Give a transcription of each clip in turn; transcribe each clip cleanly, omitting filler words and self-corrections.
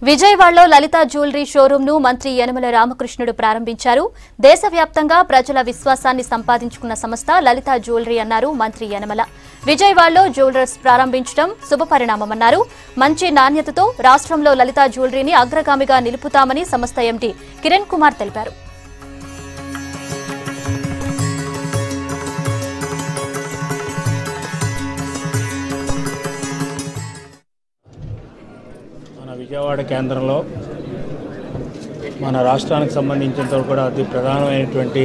విజయవాడలో లలిత jewellery showroom ను మంత్రి యనమల రామకృష్ణుడు ప్రారంభించారు. దేశవ్యాప్తంగా ప్రజల విశ్వాసాన్ని సంపాదించుకున్న సంస్థ లలిత జ్యువెలరీ అన్నారు మంత్రి యనమల. విజయవాడలో జ్యువెలర్స్ ప్రారంభించడం శుభపరిణామమన్నారు. మంచి నాణ్యతతో రాష్ట్రంలో లలిత జ్యువెలరీని అగ్రగామిగా నిలుపుతామని సంస్థ ఎండీ కిరణ్ కుమార్ తెలిపారు. విజయవాడ కేంద్రంలో మన రాష్ట్రానికి సంబంధించినంత కూడా అతి ప్రధానమైనటువంటి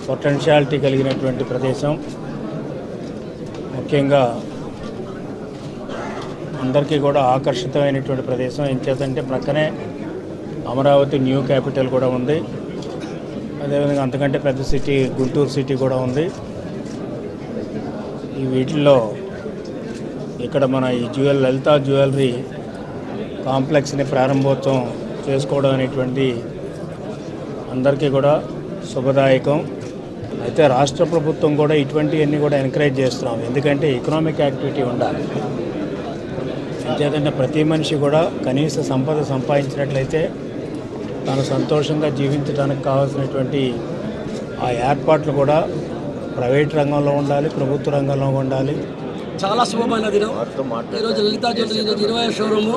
పొటెన్షియాలిటీ కలిగినటువంటి ప్రదేశం. ముఖ్యంగా అందరికీ కూడా ఆకర్షితమైనటువంటి ప్రదేశం. ఏం చేద్దంటే ప్రక్కనే అమరావతి న్యూ క్యాపిటల్ కూడా ఉంది. అదేవిధంగా అంతకంటే పెద్ద సిటీ గుంటూరు సిటీ కూడా ఉంది. ఈ వీటిల్లో ఇక్కడ మన ఈ లలిత జ్యువెలరీ కాంప్లెక్స్ని ప్రారంభోత్సవం చేసుకోవడం అనేటువంటి అందరికీ కూడా శుభదాయకం. అయితే రాష్ట్ర ప్రభుత్వం కూడా ఇటువంటివన్నీ కూడా ఎంకరేజ్ చేస్తున్నాం. ఎందుకంటే ఎకనామిక్ యాక్టివిటీ ఉండాలి. అంతేదంటే ప్రతి మనిషి కూడా కనీస సంపద సంపాదించినట్లయితే తాను సంతోషంగా జీవించడానికి కావాల్సినటువంటి ఆ ఏర్పాట్లు కూడా ప్రైవేట్ రంగంలో ఉండాలి, ప్రభుత్వ రంగంలో ఉండాలి. చాలా శుభమైన దినం. ఈరోజు లలిత జ్యువెలరీ ఈరోజు 20వ షోరూము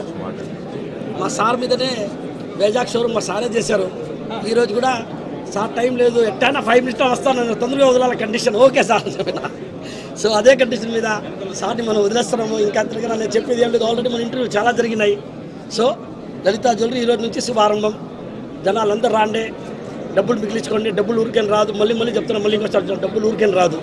మా సార్ మీదనే వైజాగ్ షోరూమ్ మా సారే చేశారు. ఈరోజు కూడా సార్ టైం లేదు, ఎట్టైనా 5 మినిట్స్లో వస్తాను, తొందరగా వదలాల కండిషన్. ఓకే సార్ చెప్పిన. సో అదే కండిషన్ మీద సార్ని మనం వదిలేస్తున్నాము. ఇంకా తిరిగినా నేను చెప్పేది ఏం లేదు. ఆల్రెడీ మన ఇంటర్వ్యూ చాలా జరిగినాయి. సో లలిత జ్యువెలరీ ఈరోజు నుంచి శుభారంభం. జనాలందరూ రాండే, డబ్బులు మిగిలించుకోండి. డబ్బులు ఊరికేం రాదు. మళ్ళీ చెప్తున్నా, మళ్ళీ ఇంకోసారి డబ్బులు ఊరికేం రాదు.